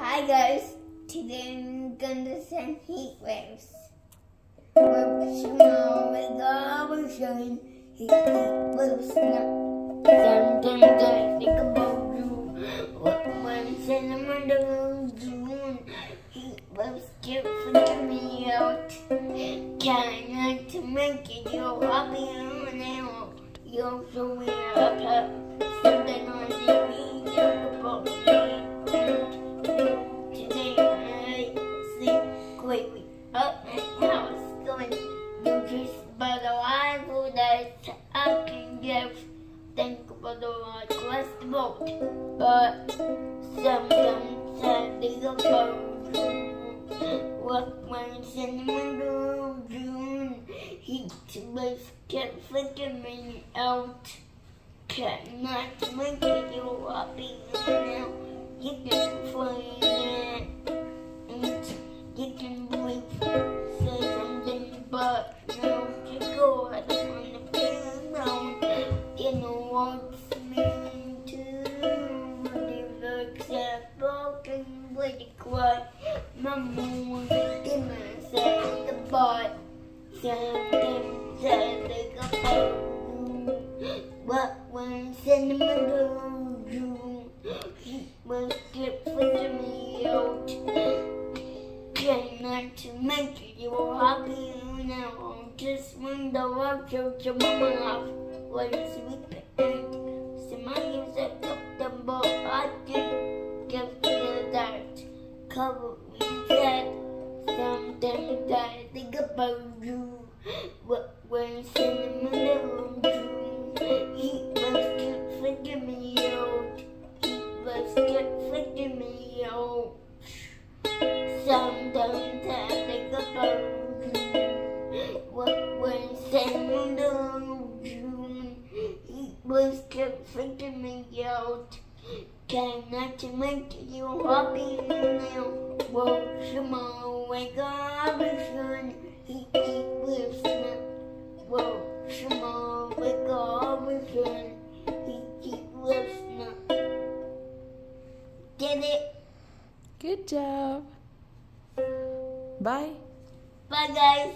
Hi guys, today I'm gonna send heat waves. We're showing heat waves now. Sometimes I think about you. When cinnamon June, heat waves keep freaking me out. Trying not to make it you happy now. You're so weird. Something on TV, talk about me. Today I sleep quickly up and how it's going. You just about the life that I can give. Think about the request vote, but sometimes I think about what when cinnamon June, heat waves kept freaking me out. Cannot make it you happy now. You can find it, and you can believe, say something, but no, you go ahead and wanna be around. You know what's mean to the example can really cry. My moon didn't say goodbye. Sometimes I think about you, but when cinnamon June, he was keep freaking me out. Try not to make it you happy now. Just when the rock shows your mama laugh. What is sweet and somebody said them, but I didn't give the dirt. Cover me dead. Sometimes I think about you. But when cinnamon June, he was keep freaking me out. Let's get freaking me out. Sometimes I think about you. What when cinnamon June, he was kept freaking me out. Trying not to make you happy now. Well, tomorrow wake up and he lives now. Well, tomorrow wake up and he lives now. Did it. Good job. Bye. Bye guys.